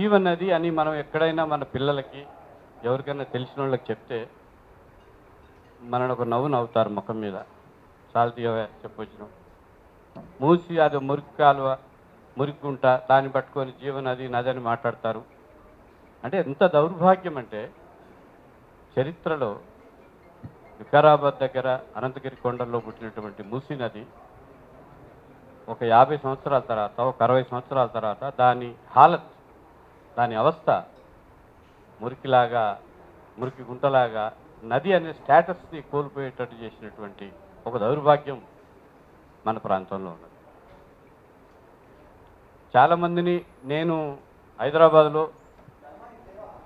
జీవనది అని మనం ఎక్కడైనా మన పిల్లలకి ఎవరికైనా తెలిసిన వాళ్ళకి చెప్తే మనను ఒక నవ్వు నవ్వుతారు ముఖం మీద. చాలా తీయవే చెప్పొచ్చిన. మూసి అది మురికి కాలువ, మురికుంట, దాన్ని పట్టుకొని జీవనది నది అని మాట్లాడతారు. అంటే ఎంత దౌర్భాగ్యం అంటే చరిత్రలో వికారాబాద్ దగ్గర అనంతగిరి కొండల్లో పుట్టినటువంటి మూసీ నది ఒక 50 సంవత్సరాల తర్వాత, ఒక 60 సంవత్సరాల తర్వాత దాని హాలత్, దాని అవస్థ మురికిలాగా, మురికి గుంటలాగా, నది అనే స్టేటస్ని కోల్పోయేటట్టు చేసినటువంటి ఒక దౌర్భాగ్యం మన ప్రాంతంలో ఉన్నది. చాలామందిని నేను హైదరాబాద్లో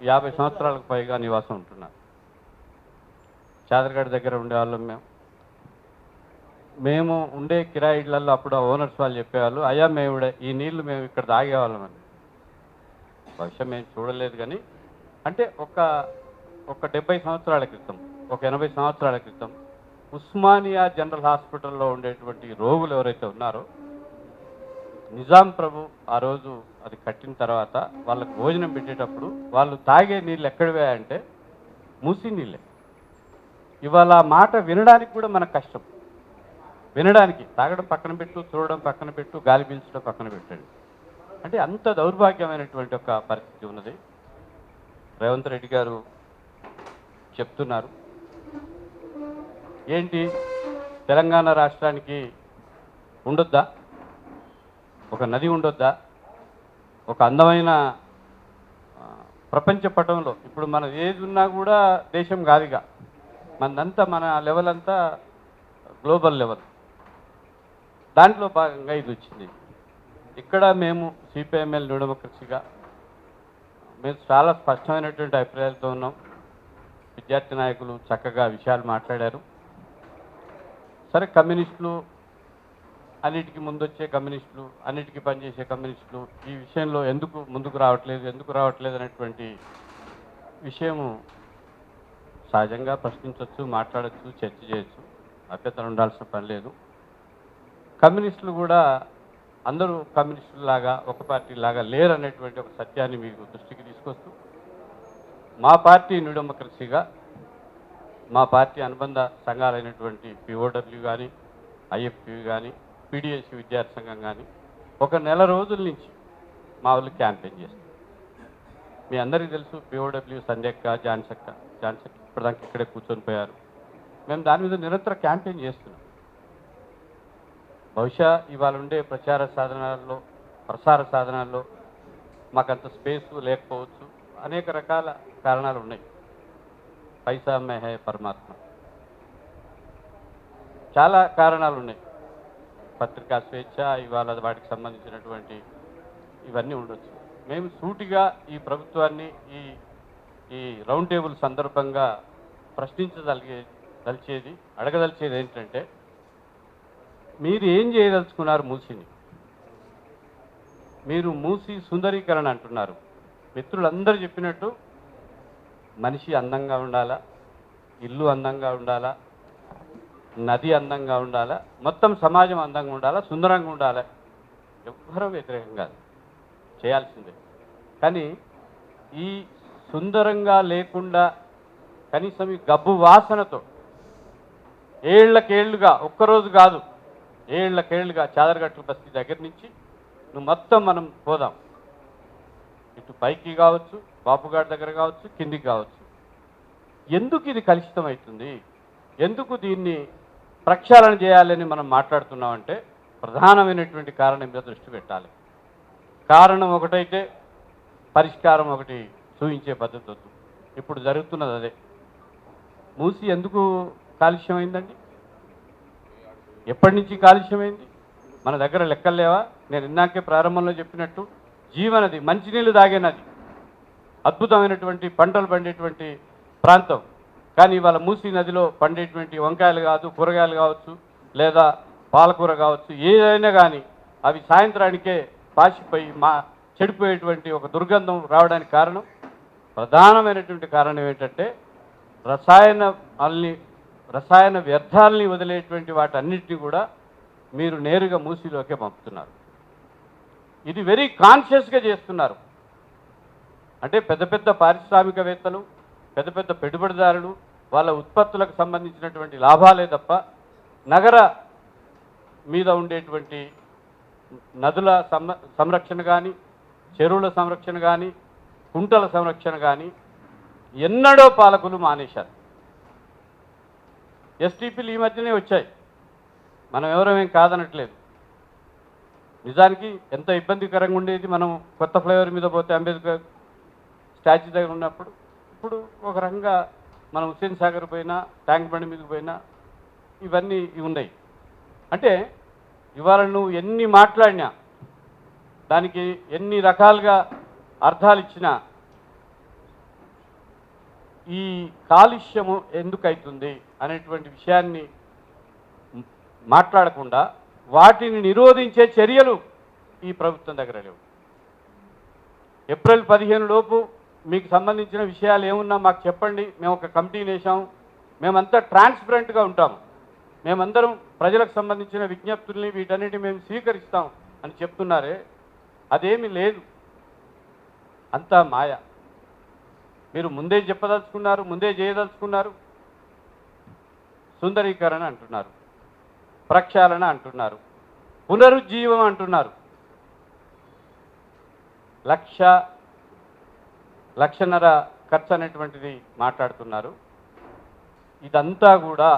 50 సంవత్సరాలకు పైగా నివాసం ఉంటున్నాను. చాదరగడ్డ దగ్గర ఉండేవాళ్ళం మేము ఉండే కిరాయి ఇళ్లలో అప్పుడు ఓనర్స్ వాళ్ళు చెప్పేవాళ్ళు, అయ్యా మేము ఈ నీళ్లు మేము ఇక్కడ తాగేవాళ్ళమని. బహుశా మేము చూడలేదు కానీ అంటే ఒక 70 సంవత్సరాల క్రితం, ఒక 80 సంవత్సరాల క్రితం ఉస్మానియా జనరల్ హాస్పిటల్లో ఉండేటువంటి రోగులు ఎవరైతే ఉన్నారో నిజాం ప్రభు ఆ రోజు అది కట్టిన తర్వాత వాళ్ళకు భోజనం పెట్టేటప్పుడు వాళ్ళు తాగే నీళ్ళు ఎక్కడివే అంటే మూసీ నీళ్ళే. ఇవాళ మాట వినడానికి కూడా మనకు కష్టం. వినడానికి, తాగడం పక్కన పెట్టు, చూడడం పక్కన పెట్టు, గాలి పీల్చడం పక్కన పెట్టండి. అంటే అంత దౌర్భాగ్యమైనటువంటి ఒక పరిస్థితి ఉన్నది. రేవంత్ రెడ్డి గారు చెప్తున్నారు ఏంటి, తెలంగాణ రాష్ట్రానికి ఉండొద్దా, ఒక నది ఉండొద్దా, ఒక అందమైన ప్రపంచ పటంలో ఇప్పుడు మన ఏది ఉన్నా కూడా దేశం కాదుగా, మనదంతా మన లెవెల్ అంతా గ్లోబల్ లెవెల్. దాంట్లో భాగంగా ఇది వచ్చింది. ఇక్కడ మేము సిపిఎంఎల్ న్యూ డెమోక్రసీగా మేము చాలా స్పష్టమైనటువంటి అభిప్రాయాలతో ఉన్నాం. విద్యార్థి నాయకులు చక్కగా విషయాలు మాట్లాడారు. సరే, కమ్యూనిస్టులు, అన్నిటికీ ముందొచ్చే కమ్యూనిస్టులు, అన్నిటికీ పనిచేసే కమ్యూనిస్టులు ఈ విషయంలో ఎందుకు ముందుకు రావట్లేదు అనేటువంటి విషయము సహజంగా ప్రశ్నించవచ్చు, మాట్లాడచ్చు, చర్చ చేయొచ్చు, అభ్యంతరం ఉండాల్సిన పని లేదు. కమ్యూనిస్టులు కూడా అందరూ కమ్యూనిస్టులాగా ఒక పార్టీ లాగా లేరు అనేటువంటి ఒక సత్యాన్ని మీకు దృష్టికి తీసుకొస్తూ మా పార్టీ న్యూ డెమోక్రసీగా మా పార్టీ అనుబంధ సంఘాలైనటువంటి పిఓడబ్ల్యూ కానీ, ఐఎఫ్పి కానీ, పీడిఎస్సి విద్యార్థి సంఘం కానీ ఒక నెల రోజుల నుంచి మా వాళ్ళు క్యాంపెయిన్ చేస్తారు. మీ అందరికీ తెలుసు, పిఓడబ్ల్యూ సంధ్యక్క, ఝాన్సక్క ఇప్పటిదాకా ఇక్కడే కూర్చొని పోయారు. మేము దాని మీద నిరంతర క్యాంపెయిన్ చేస్తున్నాం. బహుశా ఇవాళ ఉండే ప్రసార సాధనాల్లో మాకంత స్పేసు లేకపోవచ్చు, అనేక రకాల కారణాలు ఉన్నాయి. పైసా మే హై పరమాత్మ, చాలా కారణాలు ఉన్నాయి. పత్రికా స్వేచ్ఛ, ఇవాళ వాటికి సంబంధించినటువంటి ఇవన్నీ ఉండొచ్చు. మేము సూటిగా ఈ ప్రభుత్వాన్ని ఈ రౌండ్ టేబుల్ సందర్భంగా అడగదలిచేది ఏంటంటే, మీరు ఏం చేయదలుచుకున్నారు మూసీని? మీరు మూసీ సుందరీకరణ అంటున్నారు. మిత్రులందరూ చెప్పినట్టు మనిషి అందంగా ఉండాలా, ఇల్లు అందంగా ఉండాలా, నది అందంగా ఉండాలా, మొత్తం సమాజం అందంగా ఉండాలా, సుందరంగా ఉండాలా. ఎవ్వరూ వ్యతిరేకం కాదు, చేయాల్సిందే. కానీ ఈ సుందరంగా లేకుండా కనీసం ఈ గబ్బు వాసనతో ఏళ్లకేళ్లుగా, ఒక్కరోజు కాదు ఏళ్లకేళ్లుగా చాదరగట్టు బస్తీ దగ్గర నుంచి నువ్వు మొత్తం మనం పోదాం, ఇటు పైకి కావచ్చు, బాపుగాడి దగ్గర కావచ్చు, కిందికి కావచ్చు. ఎందుకు ఇది కలుషితం అవుతుంది, ఎందుకు దీన్ని ప్రక్షాళన చేయాలని మనం మాట్లాడుతున్నామంటే ప్రధానమైనటువంటి కారణం మీద దృష్టి పెట్టాలి. కారణం ఒకటైతే పరిష్కారం ఒకటి చూపించే పద్ధతి వద్దు. ఇప్పుడు జరుగుతున్నది అదే. మూసి ఎందుకు కాలుష్యమైందండి? ఎప్పటి నుంచి కాలుష్యమైంది? మన దగ్గర లెక్కలు లేవా? నేను ఇందాకే ప్రారంభంలో చెప్పినట్టు జీవనది, మంచినీళ్ళు తాగేనది, అద్భుతమైనటువంటి పంటలు పండేటువంటి ప్రాంతం. కానీ ఇవాళ మూసీ నదిలో పండేటువంటి వంకాయలు కాదు, కూరగాయలు కావచ్చు, లేదా పాలకూర కావచ్చు, ఏదైనా కానీ అవి సాయంత్రానికే పాసిపోయి చెడిపోయేటువంటి ఒక దుర్గంధం రావడానికి కారణం, ప్రధానమైనటువంటి కారణం ఏంటంటే రసాయన వ్యర్థాలని వదిలేటువంటి వాటన్నిటిని కూడా మీరు నేరుగా మూసీలోకే పంపుతున్నారు. ఇది వెరీ కాన్షియస్గా చేస్తున్నారు. అంటే పెద్ద పెద్ద పారిశ్రామికవేత్తలు, పెద్ద పెద్ద పెట్టుబడిదారులు వాళ్ళ ఉత్పత్తులకు సంబంధించినటువంటి లాభాలే తప్ప నగర మీద ఉండేటువంటి నదుల సంరక్షణ కానీ, చెరువుల సంరక్షణ కానీ, కుంటల సంరక్షణ కానీ ఎన్నడో పాలకులు మానేశారు. ఎస్టీపీలు ఈ మధ్యనే వచ్చాయి, మనం ఎవరేం కాదనట్లేదు. నిజానికి ఎంత ఇబ్బందికరంగా ఉండేది, మనం కొత్త ఫ్లైఓవర్ మీద పోతే అంబేద్కర్ స్టాచ్యూ దగ్గర ఉన్నప్పుడు. ఇప్పుడు ఒక రకంగా మనం హుస్సేన్ సాగర్ పోయినా, ట్యాంక్ బండి మీదకి పోయినా ఇవన్నీ ఉన్నాయి. అంటే ఇవాళ నువ్వు ఎన్ని మాట్లాడినా, దానికి ఎన్ని రకాలుగా అర్థాలు ఇచ్చినా ఈ కాలుష్యము ఎందుకు అవుతుంది అనేటువంటి విషయాన్ని మాట్లాడకుండా వాటిని నిరోధించే చర్యలు ఈ ప్రభుత్వం దగ్గర లేవు. ఏప్రిల్ 15 లోపు మీకు సంబంధించిన విషయాలు ఏమున్నా మాకు చెప్పండి, మేము ఒక కమిటీని వేసాము, మేమంతా ట్రాన్స్పరెంట్గా ఉంటాము, మేమందరం ప్రజలకు సంబంధించిన విజ్ఞప్తుల్ని వీటన్నిటి మేము స్వీకరిస్తాం అని చెప్తున్నారే, అదేమీ లేదు, అంతా మాయ. మీరు ముందే చెప్పదలుచుకున్నారు, ముందే చేయదలుచుకున్నారు. సుందరీకరణ అంటున్నారు, ప్రక్షాళన అంటున్నారు, పునరుజ్జీవం అంటున్నారు. 1,00,00,000 ఖర్చు అనేటువంటిది మాట్లాడుతున్నారు. ఇదంతా కూడా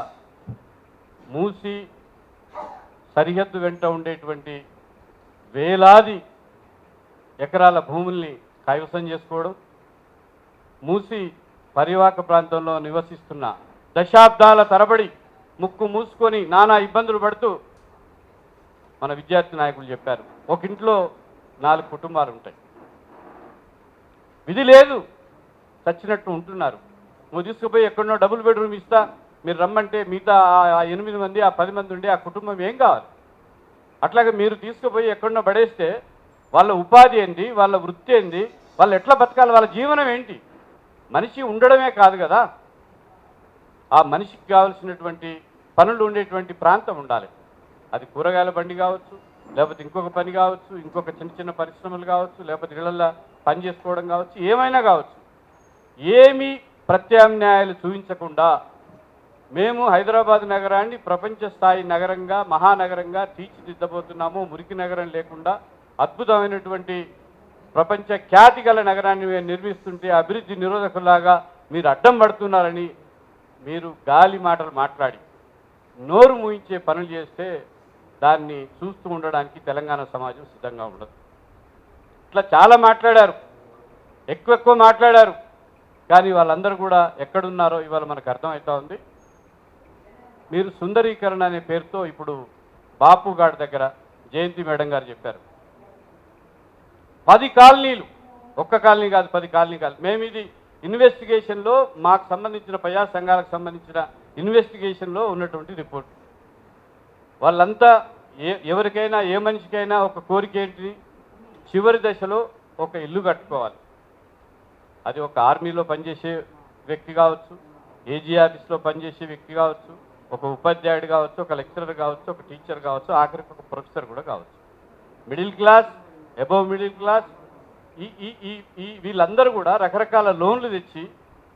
మూసి సరిహద్దు వెంట ఉండేటువంటి వేలాది ఎకరాల భూముల్ని కైవసం చేసుకోవడం, మూసి పరివాహక ప్రాంతంలో నివసిస్తున్న దశాబ్దాల తరబడి ముక్కు మూసుకొని నానా ఇబ్బందులు పడుతూ మన విద్యార్థి నాయకులు చెప్పారు, ఒక ఇంట్లో 4 కుటుంబాలు ఉంటాయి, విధి లేదు, చచ్చినట్టు ఉంటున్నారు. నువ్వు తీసుకుపోయి ఎక్కడో డబుల్ బెడ్రూమ్ ఇస్తా మీరు రమ్మంటే మిగతా ఆ 8 మంది, ఆ 10 మంది ఉండే ఆ కుటుంబం ఏం కావాలి? అట్లాగే మీరు తీసుకుపోయి ఎక్కడో పడేస్తే వాళ్ళ ఉపాధి ఏంటి, వాళ్ళ వృత్తి ఏంటి, వాళ్ళు ఎట్లా బతకాలి, వాళ్ళ జీవనం ఏంటి? మనిషి ఉండడమే కాదు కదా, ఆ మనిషికి కావాల్సినటువంటి పనులు ఉండేటువంటి ప్రాంతం ఉండాలి. అది కూరగాయల బండి కావచ్చు, లేకపోతే ఇంకొక పని కావచ్చు, ఇంకొక చిన్న చిన్న పరిశ్రమలు కావచ్చు, లేకపోతే ఇళ్లల్లో పని చేసుకోవడం కావచ్చు, ఏమైనా కావచ్చు. ఏమీ ప్రత్యామ్నాయాలు చూపించకుండా మేము హైదరాబాద్ నగరాన్ని ప్రపంచ స్థాయి నగరంగా, మహానగరంగా తీర్చిదిద్దబోతున్నాము. మురికి నగరం లేకుండా అద్భుతమైనటువంటి ప్రపంచ ఖ్యాతి గల నగరాన్ని మేము నిర్మిస్తుంటే అభివృద్ధి నిరోధకులాగా మీరు అడ్డం పడుతున్నారని మీరు గాలి మాటలు మాట్లాడి నోరు మూయించే పనులు చేస్తే దాన్ని చూస్తూ ఉండడానికి తెలంగాణ సమాజం సిద్ధంగా ఉండదు. ఇట్లా చాలా మాట్లాడారు, ఎక్కువ మాట్లాడారు, కానీ వాళ్ళందరూ కూడా ఎక్కడున్నారో ఇవాళ మనకు అర్థమవుతా ఉంది. మీరు సుందరీకరణ అనే పేరుతో ఇప్పుడు బాపు గారి దగ్గర జయంతి మేడం గారు చెప్పారు, 10 కాలనీలు, ఒక్క కాలనీ కాదు, 10 కాలనీ కాదు. మేము ఇది ఇన్వెస్టిగేషన్లో మాకు సంబంధించిన ప్రజా సంఘాలకు సంబంధించిన ఇన్వెస్టిగేషన్లో ఉన్నటువంటి రిపోర్ట్. వాళ్ళంతా ఎవరికైనా ఏ మనిషికైనా ఒక కోరిక ఏంటి, చివరి దశలో ఒక ఇల్లు కట్టుకోవాలి. అది ఒక ఆర్మీలో పనిచేసే వ్యక్తి కావచ్చు, ఏజీ ఆఫీస్లో పనిచేసే వ్యక్తి కావచ్చు, ఒక ఉపాధ్యాయుడు కావచ్చు, ఒక లెక్చరర్ కావచ్చు, ఒక టీచర్ కావచ్చు, ఆఖరికి ఒక ప్రొఫెసర్ కూడా కావచ్చు. Middle class, above middle class, ఈ వీళ్ళందరూ కూడా రకరకాల లోన్లు తెచ్చి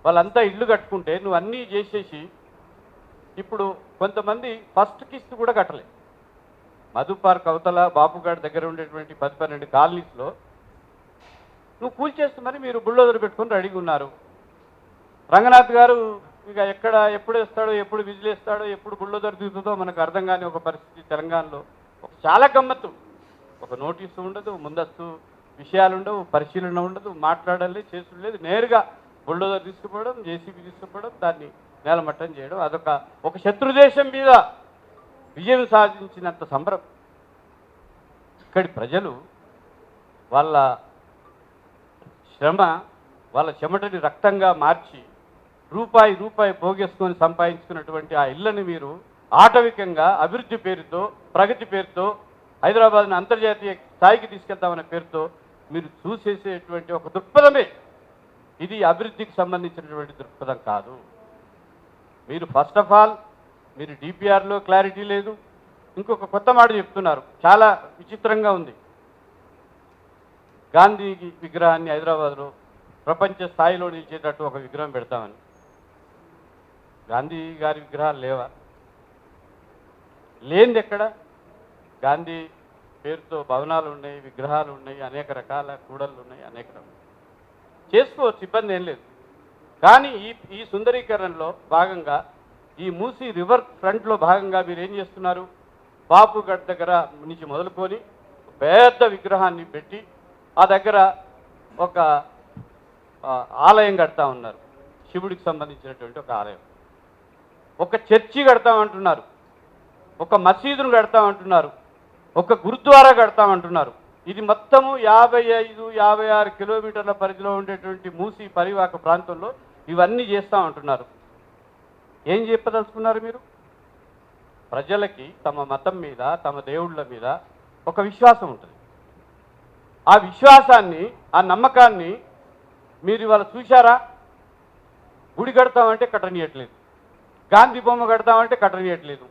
వాళ్ళంతా ఇల్లు కట్టుకుంటే నువ్వు అన్నీ చేసేసి ఇప్పుడు కొంతమంది ఫస్ట్ కిస్తు కూడా కట్టలే. మధు పార్క్ అవతల బాపుగాడి దగ్గర ఉండేటువంటి 10-12 కాలనీస్లో నువ్వు కూల్చేస్తామని మీరు బుల్డోజర్ పెట్టుకొని రెడీగా ఉన్నారు. రంగనాథ్ గారు ఇక ఎప్పుడు వేస్తాడో, ఎప్పుడు విజిలేస్తాడో, ఎప్పుడు బుల్డోజర్ దిగుతుందో మనకు అర్థం కాని ఒక పరిస్థితి తెలంగాణలో. చాలా గమ్మత్తు, ఒక నోటీసు ఉండదు, ముందస్తు విషయాలు ఉండవు, పరిశీలన ఉండదు, మాట్లాడాలి చేసుడు లేదు, నేరుగా బుల్డోజర్ తీసుకుపోవడం, జేసీబీ తీసుకుపోవడం, దాన్ని నేలమట్టం చేయడం. ఒక శత్రుదేశం మీద విజయం సాధించినంత సంబరం. ఇక్కడి ప్రజలు వాళ్ళ శ్రమ, వాళ్ళ చెమటని రక్తంగా మార్చి రూపాయి పోగేసుకొని సంపాదించుకున్నటువంటి ఆ ఇళ్లను మీరు ఆటవికంగా అభివృద్ధి పేరుతో, ప్రగతి పేరుతో, హైదరాబాద్ని అంతర్జాతీయ స్థాయికి తీసుకెళ్తామనే పేరుతో మీరు చూసేసేటువంటి ఒక దృక్పథమే ఇది. అభివృద్ధికి సంబంధించినటువంటి దృక్పథం కాదు. మీరు ఫస్ట్ ఆఫ్ ఆల్ మీరు డిపిఆర్లో క్లారిటీ లేదు. ఇంకొక కొత్త మాట చెప్తున్నారు, చాలా విచిత్రంగా ఉంది. గాంధీ విగ్రహాన్ని హైదరాబాద్లో ప్రపంచ స్థాయిలో నిలిచేటట్టు ఒక విగ్రహం పెడతామని. గాంధీ గారి విగ్రహాలు లేవా? లేనిది ఎక్కడ? గాంధీ పేరుతో భవనాలు ఉన్నాయి, విగ్రహాలు ఉన్నాయి, అనేక రకాల కూడళ్ళు ఉన్నాయి, అనేక రకాలు చేసుకోవచ్చు, ఇబ్బంది ఏం లేదు. కానీ ఈ సుందరీకరణలో భాగంగా ఈ మూసీ రివర్ ఫ్రంట్లో భాగంగా మీరు ఏం చేస్తున్నారు? బాపుఘట్ దగ్గర నుంచి మొదలుకొని పెద్ద విగ్రహాన్ని పెట్టి ఆ దగ్గర ఒక ఆలయం కడతా ఉన్నారు, శివుడికి సంబంధించినటువంటి ఒక ఆలయం. ఒక చర్చి కడతామంటున్నారు, ఒక మసీదును కడతామంటున్నారు, ఒక గురుద్వారా కడతామంటున్నారు. ఇది మొత్తము 55-56 కిలోమీటర్ల పరిధిలో ఉండేటువంటి మూసీ పరివాహక ప్రాంతంలో ఇవన్నీ చేస్తామంటున్నారు. ఏం చెప్పదలుచుకున్నారు మీరు? ప్రజలకి తమ మతం మీద, తమ దేవుళ్ళ మీద ఒక విశ్వాసం ఉంటుంది. ఆ విశ్వాసాన్ని, ఆ నమ్మకాన్ని మీరు ఇవాళ చూశారా? గుడి కడతామంటే కట్టనీయట్లేదు, గాంధీ బొమ్మ కడతామంటే కట్టనీయట్లేదు,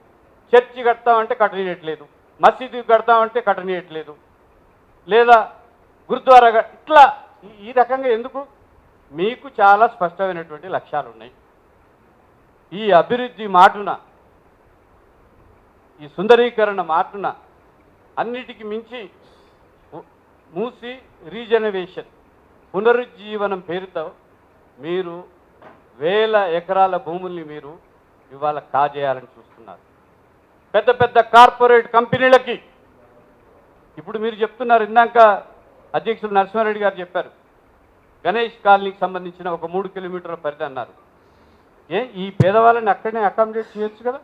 చర్చి కడతామంటే కట్టనీయట్లేదు, మసీదు కడతామంటే కట్టనీయట్లేదు, లేదా గురుద్వారా ఇట్లా ఈ రకంగా ఎందుకు? మీకు చాలా స్పష్టమైనటువంటి లక్ష్యాలు ఉన్నాయి. ఈ అభివృద్ధి మాటున, ఈ సుందరీకరణ మాటున అన్నిటికీ మించి మూసి రీజనరేషన్, పునరుజ్జీవనం పేరుతో మీరు వేల ఎకరాల భూముల్ని మీరు ఇవాళ కాజేయాలని చూస్తున్నారు. పెద్ద పెద్ద కార్పొరేట్ కంపెనీలకి ఇప్పుడు మీరు చెప్తున్నారు, ఇందాక అధ్యక్షులు నరసింహారెడ్డి గారు చెప్పారు, గణేష్ కాలనీకి సంబంధించిన ఒక 3 కిలోమీటర్ల పరిధి అన్నారు. ఈ పేదవాళ్ళని అక్కడనే అకామిడేట్ చేయొచ్చు కదా?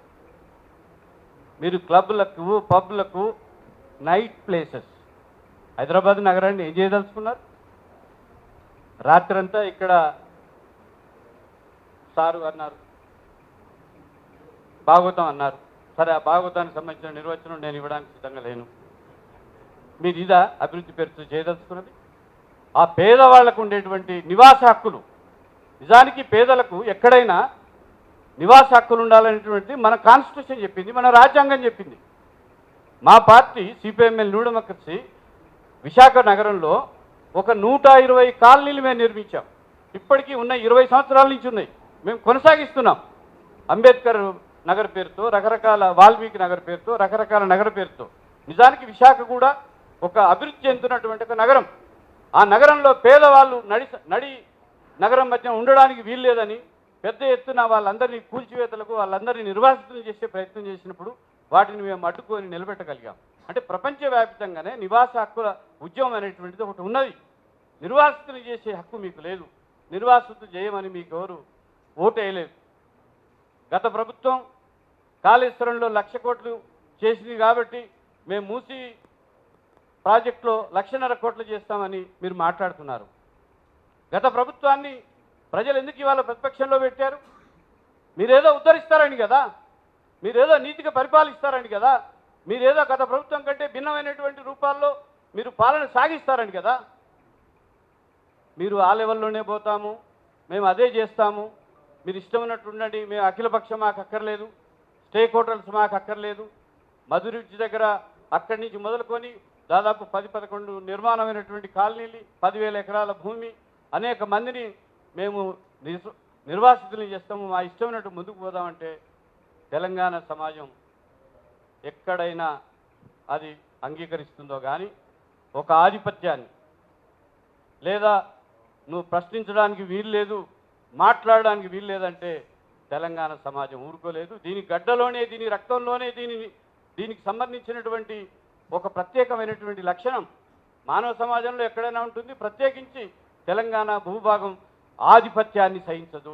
మీరు క్లబ్లకు, పబ్లకు, నైట్ ప్లేసెస్, హైదరాబాద్ నగరాన్ని ఏం చేయదలుచుకున్నారు? రాత్రంతా ఇక్కడ సారు అన్నారు, భాగవతం అన్నారు. సరే, ఆ భాగవతానికి సంబంధించిన నిర్వచనం నేను ఇవ్వడానికి సిద్ధంగా లేను. మీరు ఇదా అభివృద్ధి పేరుతో చేయదలుచుకున్నది? ఆ పేదవాళ్లకు ఉండేటువంటి నివాస హక్కులు, నిజానికి పేదలకు ఎక్కడైనా నివాస హక్కులు ఉండాలనేటువంటిది మన కాన్స్టిట్యూషన్ చెప్పింది, మన రాజ్యాంగం చెప్పింది. మా party CPML new democracy Visakha నగరంలో ఒక 120 కాలనీలు మేము నిర్మించాం. ఇప్పటికీ ఉన్న 20 సంవత్సరాల నుంచి ఉన్నాయి, మేము కొనసాగిస్తున్నాం. అంబేద్కర్ నగర్ పేరుతో, రకరకాల వాల్మీకి నగర్ పేరుతో, రకరకాల నగర పేరుతో. నిజానికి విశాఖ కూడా ఒక అభివృద్ధి చెందుతున్నటువంటి ఒక నగరం. ఆ నగరంలో పేదవాళ్ళు నడి నగరం మధ్య ఉండడానికి వీల్లేదని పెద్ద ఎత్తున వాళ్ళందరినీ కూల్చివేతలకు, వాళ్ళందరినీ నిర్వాసితులు చేసే ప్రయత్నం చేసినప్పుడు వాటిని మేము అడ్డుకొని నిలబెట్టగలిగాం. అంటే ప్రపంచవ్యాప్తంగానే నివాస హక్కుల ఉద్యమం అనేటువంటిది ఒకటి ఉన్నది. నిర్వాసితులు చేసే హక్కు మీకు లేదు, నిర్వాసితులు చేయమని మీకు ఎవరు ఓటు వేయలేదు. గత ప్రభుత్వం కాళేశ్వరంలో 1,00,000 కోట్లు చేసింది కాబట్టి మేము మూసి ప్రాజెక్టులో 1,50,000 కోట్లు చేస్తామని మీరు మాట్లాడుతున్నారు. గత ప్రభుత్వాన్ని ప్రజలు ఎందుకు ఇవాళ ప్రతిపక్షంలో పెట్టారు? మీరేదో ఉద్ధరిస్తారని కదా, మీరేదో నీతిగా పరిపాలిస్తారని కదా, మీరేదో గత ప్రభుత్వం కంటే భిన్నమైనటువంటి రూపాల్లో మీరు పాలన సాగిస్తారని కదా. మీరు ఆ లెవెల్లోనే పోతాము, మేము అదే చేస్తాము, మీరు ఇష్టం ఉన్నట్టు ఉండండి, మేము అఖిలపక్షం మాకు అక్కర్లేదు, స్టేక్ హోటల్స్ మాకు అక్కర్లేదు, మధురిజి దగ్గర అక్కడి నుంచి మొదలుకొని దాదాపు 10-11 నిర్మాణమైనటువంటి కాలనీలు, 10,000 ఎకరాల భూమి, అనేక మందిని మేము నిర్వాసితుల్ని చేస్తాము, మా ఇష్టం ఉన్నట్టు ముందుకు పోదామంటే తెలంగాణ సమాజం ఎక్కడైనా అది అంగీకరిస్తుందో కానీ ఒక ఆధిపత్యాన్ని, లేదా నువ్వు ప్రశ్నించడానికి వీలు లేదు, మాట్లాడడానికి వీలు లేదంటే తెలంగాణ సమాజం ఊరుకోలేదు. దీని గడ్డలోనే, దీని రక్తంలోనే దీనికి సంబంధించినటువంటి ఒక ప్రత్యేకమైనటువంటి లక్షణం మానవ సమాజంలో ఎక్కడైనా ఉంటుంది. ప్రత్యేకించి తెలంగాణ భూభాగం ఆధిపత్యాన్ని సహించదు,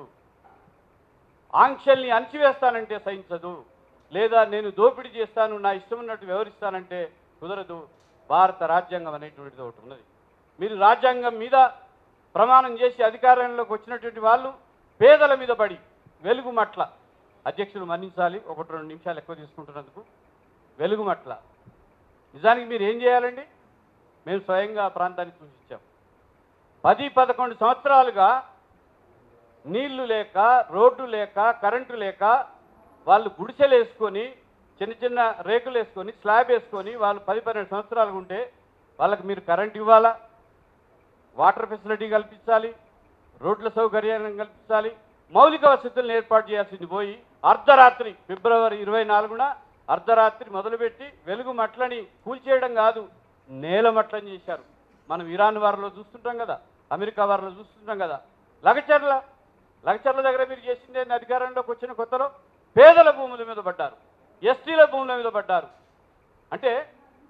ఆంక్షల్ని అణచివేస్తానంటే సహించదు, లేదా నేను దోపిడీ చేస్తాను, నా ఇష్టం ఉన్నట్టు వ్యవహరిస్తానంటే కుదరదు. భారత రాజ్యాంగం అనేటువంటిది ఒకటి ఉన్నది. మీరు రాజ్యాంగం మీద ప్రమాణం చేసి అధికారంలోకి వచ్చినటువంటి వాళ్ళు పేదల మీద పడి వెలుగుమట్ల, అధ్యక్షులు మన్నించాలి 1-2 నిమిషాలు ఎక్కువ తీసుకుంటున్నందుకు, వెలుగుమట్ల నిజానికి మీరు ఏం చేయాలండి? మేము స్వయంగా ఆ ప్రాంతాన్ని సూచించాం. 10-11 సంవత్సరాలుగా నీళ్లు లేక, రోడ్డు లేక, కరెంటు లేక వాళ్ళు గుడిసెలు వేసుకొని, చిన్న చిన్న రేకులు వేసుకొని, స్లాబ్ వేసుకొని వాళ్ళు 10-12 సంవత్సరాలు ఉంటే వాళ్ళకి మీరు కరెంట్ ఇవ్వాలా, వాటర్ ఫెసిలిటీ కల్పించాలి, రోడ్ల సౌకర్యాన్ని కల్పించాలి, మౌలిక వసతులను ఏర్పాటు చేయాల్సింది పోయి అర్ధరాత్రి ఫిబ్రవరి 24న అర్ధరాత్రి మొదలుపెట్టి వెలుగు మట్లని కూల్చేయడం కాదు, నేల మట్లని చేశారు. మనం ఇరాన్ వారిలో చూస్తుంటాం కదా, అమెరికా వారిలో చూస్తుంటాం కదా. లగచర్ల దగ్గర మీరు చేసింది అధికారంలోకి వచ్చిన కొత్తలో పేదల భూముల మీద పడ్డారు, ఎస్టీల భూముల మీద పడ్డారు. అంటే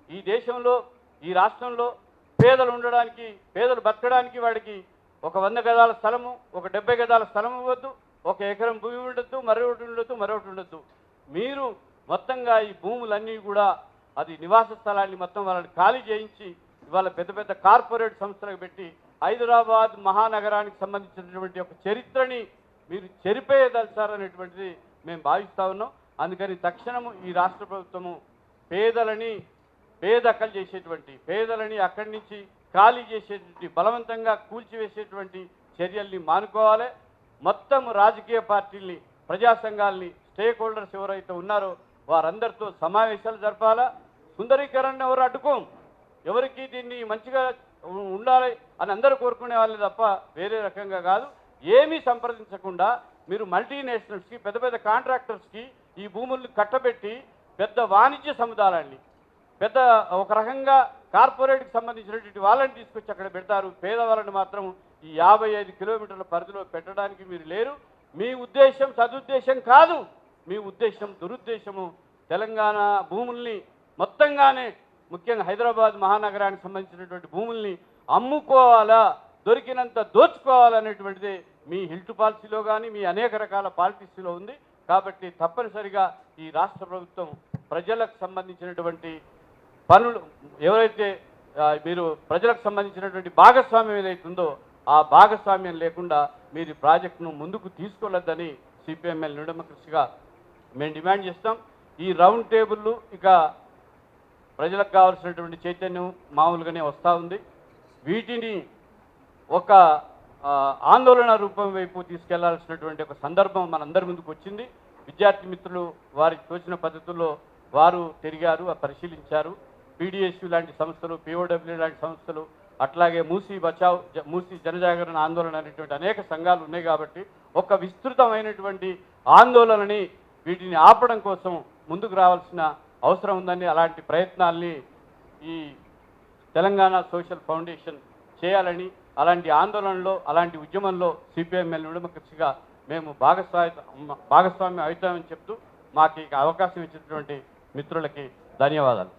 ఈ దేశంలో ఈ రాష్ట్రంలో పేదలు ఉండడానికి, పేదలు బతకడానికి వాడికి ఒక 100 గజాల స్థలము, ఒక 70 గజాల స్థలం ఇవ్వద్దు, ఒక ఎకరం భూమి ఉండొద్దు, మరొకటి ఉండొద్దు. మీరు మొత్తంగా ఈ భూములన్నీ కూడా అది నివాస స్థలాన్ని మొత్తం వాళ్ళని ఖాళీ చేయించి ఇవాళ పెద్ద పెద్ద కార్పొరేట్ సంస్థలకు పెట్టి హైదరాబాద్ మహానగరానికి సంబంధించినటువంటి ఒక చరిత్రని మీరు చెరిపేయదలిచారనేటువంటిది మేము భావిస్తూ ఉన్నాం. అందుకని తక్షణము ఈ రాష్ట్ర ప్రభుత్వము పేదకలు చేసేటువంటి, పేదలని అక్కడి నుంచి ఖాళీ చేసేటువంటి, బలవంతంగా కూల్చివేసేటువంటి చర్యల్ని మానుకోవాలి. మొత్తం రాజకీయ పార్టీల్ని, ప్రజా సంఘాలని, స్టేక్ హోల్డర్స్ ఎవరైతే ఉన్నారో వారందరితో సమావేశాలు జరపాలా. సుందరీకరణ ఎవరు అడ్డుకోం, ఎవరికి దీన్ని మంచిగా ఉండాలి అని అందరూ కోరుకునే వాళ్ళే తప్ప వేరే రకంగా కాదు. ఏమీ సంప్రదించకుండా మీరు మల్టీనేషనల్స్కి, పెద్ద పెద్ద కాంట్రాక్టర్స్కి ఈ భూముల్ని కట్టబెట్టి పెద్ద వాణిజ్య సముదాయాన్ని, పెద్ద ఒక రకంగా కార్పొరేట్కి సంబంధించినటువంటి వాళ్ళని తీసుకొచ్చి అక్కడ పెడతారు. పేదవాళ్ళని మాత్రం ఈ 55 కిలోమీటర్ల పరిధిలో పెట్టడానికి మీరు లేరు. మీ ఉద్దేశం సదుద్దేశం కాదు, మీ ఉద్దేశం దురుద్దేశము. తెలంగాణ భూముల్ని మొత్తంగానే, ముఖ్యంగా హైదరాబాద్ మహానగరానికి సంబంధించినటువంటి భూముల్ని అమ్ముకోవాలా, దొరికినంత దోచుకోవాలనేటువంటిది మీ హిల్ట్ పాలసీలో కానీ మీ అనేక రకాల పాలసీలో ఉంది. కాబట్టి తప్పనిసరిగా ఈ రాష్ట్ర ప్రభుత్వం ప్రజలకు సంబంధించినటువంటి పనులు ఎవరైతే మీరు ప్రజలకు సంబంధించినటువంటి భాగస్వామ్యం ఏదైతే ఉందో ఆ భాగస్వామ్యం లేకుండా మీరు ఈ ప్రాజెక్టును ముందుకు తీసుకెళ్లొద్దని సిపిఎంఎల్ న్యూ డెమోక్రసీగా మేము డిమాండ్ చేస్తాం. ఈ రౌండ్ టేబుల్ ఇక ప్రజలకు కావాల్సినటువంటి చైతన్యం మామూలుగానే వస్తూ ఉంది. వీటిని ఒక ఆందోళన రూపం వైపు తీసుకెళ్లాల్సినటువంటి ఒక సందర్భం మనందరి ముందుకు వచ్చింది. విద్యార్థి మిత్రులు వారికి తోచిన పద్ధతుల్లో వారు తిరిగారు, పరిశీలించారు. పీడిఎస్యు లాంటి సంస్థలు, పిఓడబ్ల్యూ లాంటి సంస్థలు, అట్లాగే మూసీ బచావ్, మూసీ జనజాగరణ ఆందోళన అనేటువంటి అనేక సంఘాలు ఉన్నాయి. కాబట్టి ఒక విస్తృతమైనటువంటి ఆందోళనని వీటిని ఆపడం కోసం ముందుకు రావాల్సిన అవసరం ఉందని, అలాంటి ప్రయత్నాల్ని ఈ తెలంగాణ సోషల్ ఫౌండేషన్ చేయాలని, అలాంటి ఆందోళనలో, అలాంటి ఉద్యమంలో సిపిఎంఎల్ న్యూ డెమోక్రసీగా మేము భాగస్వామ్యం అవుతామని చెప్తూ మాకు అవకాశం ఇచ్చినటువంటి మిత్రులకి ధన్యవాదాలు.